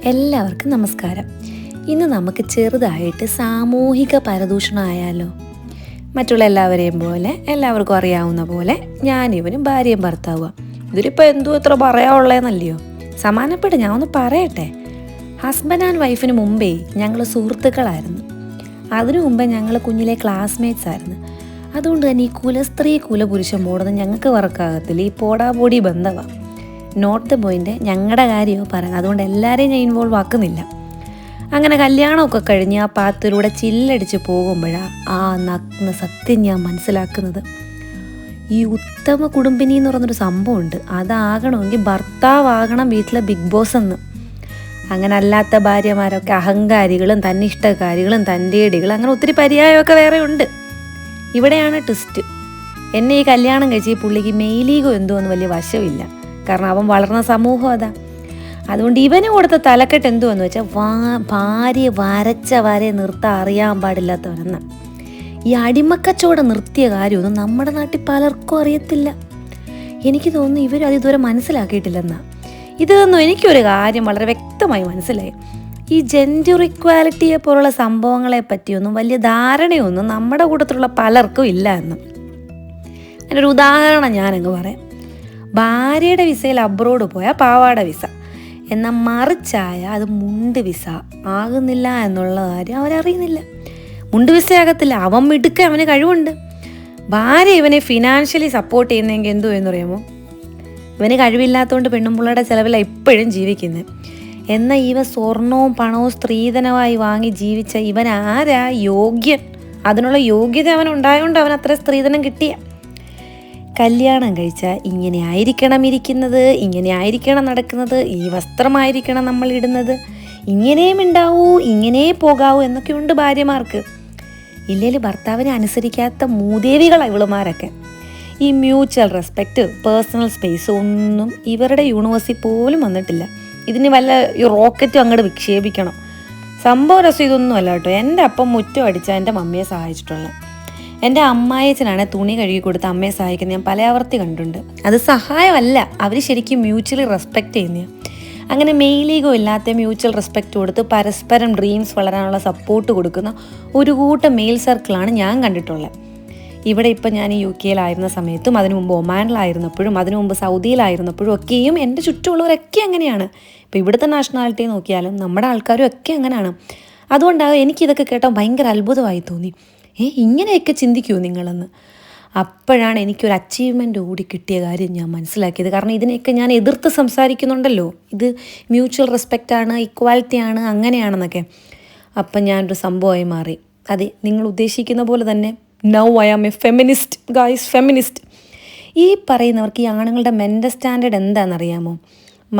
എല്ലാവർക്കും നമസ്കാരം. ഇന്ന് നമുക്ക് ചെറുതായിട്ട് സാമൂഹിക പരദൂഷണമായാലോ? മറ്റുള്ള എല്ലാവരെയും പോലെ എല്ലാവർക്കും അറിയാവുന്ന പോലെ ഞാനിവനും ഭാര്യയും ഭർത്താവുക. ഇതിലിപ്പോൾ എന്തോ എത്ര പറയാനുള്ളതെന്നല്ലയോ? സമാനപ്പെട്ട് ഞാൻ ഒന്ന് പറയട്ടെ. ഹസ്ബൻഡ് ആൻഡ് വൈഫിന് മുമ്പേ ഞങ്ങൾ സുഹൃത്തുക്കളായിരുന്നു. അതിനു മുമ്പേ ഞങ്ങൾ കുഞ്ഞിലെ ക്ലാസ്മേറ്റ്സ് ആയിരുന്നു. അതുകൊണ്ട് തന്നെ ഈ കുലസ്ത്രീ കുലപുരുഷൻ മോഡൊന്നും ഞങ്ങൾക്ക് വർക്കാകത്തില്ല. ഈ പോടാപോടി ബന്ധമാണ്. Not the point. ഞങ്ങളുടെ കാര്യമോ പറയുന്നത്. അതുകൊണ്ട് എല്ലാവരെയും ഞാൻ ഇൻവോൾവ് ആക്കുന്നില്ല. അങ്ങനെ കല്യാണമൊക്കെ കഴിഞ്ഞ് ആ പാത്തിലൂടെ ചില്ലടിച്ച് പോകുമ്പോഴാണ് ആ നഗ്ന സത്യം ഞാൻ മനസ്സിലാക്കുന്നത്. ഈ ഉത്തമ കുടുംബിനി എന്ന് പറഞ്ഞൊരു സംഭവമുണ്ട്. അതാകണമെങ്കിൽ ഭർത്താവാകണം വീട്ടിലെ ബിഗ് ബോസ് എന്ന്. അങ്ങനെ അല്ലാത്ത ഭാര്യമാരൊക്കെ അഹങ്കാരികളും തന്നിഷ്ടക്കാരികളും തൻ്റെടികളും അങ്ങനെ ഒത്തിരി പര്യായമൊക്കെ വേറെ ഉണ്ട്. ഇവിടെയാണ് ട്വിസ്റ്റ്. എന്നെ ഈ കല്യാണം കഴിച്ച് ഈ പുള്ളിക്ക് മെയിലീഗോ എന്തോ എന്ന് വലിയ വശമില്ല. കാരണം അവൻ വളർന്ന സമൂഹം അതാ. അതുകൊണ്ട് ഇവന് കൊടുത്ത തലക്കെട്ട് എന്തുവെന്ന് വെച്ചാൽ ഭാര്യ വരച്ച വരെ നിർത്താൻ അറിയാൻ പാടില്ലാത്തവനെന്ന. ഈ അടിമക്കച്ചവടം നിർത്തിയ കാര്യമൊന്നും നമ്മുടെ നാട്ടിൽ പലർക്കും അറിയത്തില്ല. എനിക്ക് തോന്നുന്നു ഇവരും അത് ഇതുവരെ മനസ്സിലാക്കിയിട്ടില്ലെന്നാ. ഇതൊന്നും എനിക്കൊരു കാര്യം വളരെ വ്യക്തമായി മനസ്സിലായി. ഈ ജെൻഡർ ഇക്വാലിറ്റിയെ പോലുള്ള സംഭവങ്ങളെ പറ്റിയൊന്നും വലിയ ധാരണയൊന്നും നമ്മുടെ കൂട്ടത്തിലുള്ള പലർക്കും ഇല്ല എന്ന്. അതിനൊരു ഉദാഹരണം ഞാനങ്ങ് പറയാം. ഭാര്യയുടെ വിസയിൽ അബ്രോഡ് പോയാൽ പാവാട വിസ, എന്നാൽ മറിച്ചായ അത് മുണ്ട് വിസ ആകുന്നില്ല എന്നുള്ള കാര്യം അവരറിയുന്നില്ല. മുണ്ട് വിസ ആകത്തില്ല. അവൻ മിടുക്ക, അവന് കഴിവുണ്ട്. ഭാര്യ ഇവനെ ഫിനാൻഷ്യലി സപ്പോർട്ട് ചെയ്യുന്നതെങ്കിൽ എന്തോ എന്നറിയാമോ? ഇവന് കഴിവില്ലാത്തതുകൊണ്ട് പെണ്ണുമ്പിള്ളയുടെ ചിലവിലാണ് ഇപ്പോഴും ജീവിക്കുന്നത്. എന്നാൽ ഇവ സ്വർണവും പണവും സ്ത്രീധനമായി വാങ്ങി ജീവിച്ച ഇവൻ ആരാ യോഗ്യൻ? അതിനുള്ള യോഗ്യത അവൻ ഉണ്ടായതുകൊണ്ട് അവൻ അത്ര സ്ത്രീധനം കിട്ടിയ. കല്യാണം കഴിച്ചാൽ ഇങ്ങനെ ആയിരിക്കണം ഇരിക്കുന്നത്, ഇങ്ങനെ ആയിരിക്കണം നടക്കുന്നത്, ഈ വസ്ത്രമായിരിക്കണം നമ്മൾ ഇടുന്നത്, ഇങ്ങനെയും ഉണ്ടാവൂ, ഇങ്ങനെ പോകാവൂ എന്നൊക്കെ ഉണ്ട് ഭാര്യമാർക്ക്. ഇല്ലെങ്കിൽ ഭർത്താവിനെ അനുസരിക്കാത്ത മൂദേവികളാണ് ഇവളുമാരൊക്കെ. ഈ മ്യൂച്വൽ റെസ്പെക്റ്റ്, പേഴ്സണൽ സ്പേസ് ഒന്നും ഇവരുടെ യൂണിവേഴ്സിൽ പോലും വന്നിട്ടില്ല. ഇതിന് വല്ല ഈ റോക്കറ്റും അങ്ങോട്ട് വിക്ഷേപിക്കണം. സംഭവ രസം ഇതൊന്നും അല്ല കേട്ടോ. എൻ്റെ അപ്പം മുറ്റം അടിച്ചാൽ എൻ്റെ മമ്മിയെ സഹായിച്ചിട്ടുള്ളത്. എൻ്റെ അമ്മായച്ചനാണ് തുണി കഴുകി കൊടുത്ത് അമ്മയെ സഹായിക്കുന്നത് ഞാൻ പല ആവർത്തി കണ്ടിട്ടുണ്ട്. അത് സഹായമല്ല, അവർ ശരിക്കും മ്യൂച്വലി റെസ്പെക്റ്റ് ചെയ്യുന്നതാണ്. അങ്ങനെ മെയിലീഗോ ഇല്ലാത്ത മ്യൂച്വൽ റെസ്പെക്റ്റ് കൊടുത്ത് പരസ്പരം ഡ്രീംസ് വളരാനുള്ള സപ്പോർട്ട് കൊടുക്കുന്ന ഒരു കൂട്ടം മെയിൽ സർക്കിളാണ് ഞാൻ കണ്ടിട്ടുള്ളത്. ഇവിടെ ഇപ്പം ഞാൻ ഈ UK-യിലായിരുന്ന സമയത്തും അതിനു മുമ്പ് ഒമാനിലായിരുന്നപ്പോഴും അതിനു മുമ്പ് സൗദിയിലായിരുന്നപ്പോഴും ഒക്കെയും എൻ്റെ ചുറ്റുമുള്ളവരൊക്കെ അങ്ങനെയാണ്. ഇപ്പോൾ ഇവിടുത്തെ നാഷണാലിറ്റി നോക്കിയാലും നമ്മുടെ ആൾക്കാരും ഒക്കെ അങ്ങനെയാണ്. അതുകൊണ്ടാണ് എനിക്കിതൊക്കെ കേട്ടാൽ ഭയങ്കര അത്ഭുതമായി തോന്നി. ഇങ്ങനെയൊക്കെ ചിന്തിക്കുമോ നിങ്ങളെന്ന്. അപ്പോഴാണ് എനിക്കൊരു അച്ചീവ്മെൻ്റ് കൂടി കിട്ടിയ കാര്യം ഞാൻ മനസ്സിലാക്കിയത്. കാരണം ഇതിനെയൊക്കെ ഞാൻ എതിർത്ത് സംസാരിക്കുന്നുണ്ടല്ലോ, ഇത് മ്യൂച്വൽ റെസ്പെക്റ്റാണ്, ഇക്വാലിറ്റിയാണ്, അങ്ങനെയാണെന്നൊക്കെ. അപ്പം ഞാനൊരു സംഭവമായി മാറി. അതെ, നിങ്ങൾ ഉദ്ദേശിക്കുന്ന പോലെ തന്നെ now I am a feminist guys, feminist. ഈ പറയുന്നവർക്ക് ഈ ആണുങ്ങളുടെ മെൻ്റൽ സ്റ്റാൻഡേർഡ് എന്താണെന്നറിയാമോ?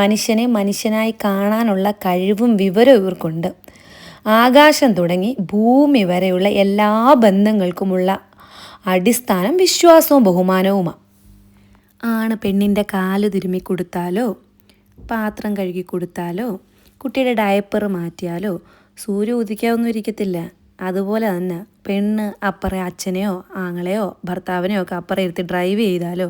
മനുഷ്യനെ മനുഷ്യനായി കാണാനുള്ള കഴിവും വിവരവും ഇവർക്കുണ്ട്. ആകാശം തുടങ്ങി ഭൂമി വരെയുള്ള എല്ലാ ബന്ധങ്ങൾക്കുമുള്ള അടിസ്ഥാനം വിശ്വാസവും ബഹുമാനവുമാണ്. ആണ് പെണ്ണിൻ്റെ കാല് തിരുമ്മി കൊടുത്താലോ, പാത്രം കഴുകി കൊടുത്താലോ, കുട്ടിയുടെ ഡയപ്പർ മാറ്റിയാലോ സൂര്യ ഉദിക്കാവൊന്നും ഇരിക്കത്തില്ല. അതുപോലെ തന്നെ പെണ്ണ് അപ്പറേ അച്ഛനെയോ ആങ്ങളെയോ ഭർത്താവിനെയോ ഒക്കെ അപ്പറേ ഇരുത്തി ഡ്രൈവ് ചെയ്താലോ,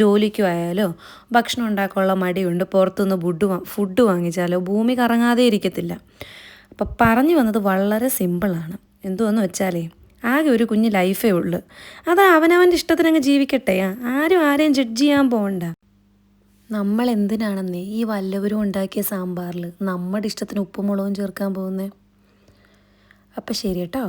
ജോലിക്ക് പോയാലോ, ഭക്ഷണം ഉണ്ടാക്കാനുള്ള മടിയുണ്ട് പുറത്തുനിന്ന് ഫുഡ് വാങ്ങിച്ചാലോ ഭൂമി കറങ്ങാതെ ഇരിക്കത്തില്ല. അപ്പം പറഞ്ഞു വന്നത് വളരെ സിമ്പിളാണ്. എന്തുവെന്ന് വെച്ചാലേ ആകെ ഒരു കുഞ്ഞ് ലൈഫേ ഉള്ളൂ. അത് അവനവൻ്റെ ഇഷ്ടത്തിനങ്ങ് ജീവിക്കട്ടെ. ആരും ആരെയും ജഡ്ജ് ചെയ്യാൻ പോകണ്ട. നമ്മൾ എന്തിനാണെന്നേ ഈ വല്ലവരും ഉണ്ടാക്കിയ സാമ്പാറിൽ നമ്മുടെ ഇഷ്ടത്തിന് ഉപ്പും മുളകും ചേർക്കാൻ പോകുന്നത്? അപ്പം ശരി കേട്ടോ.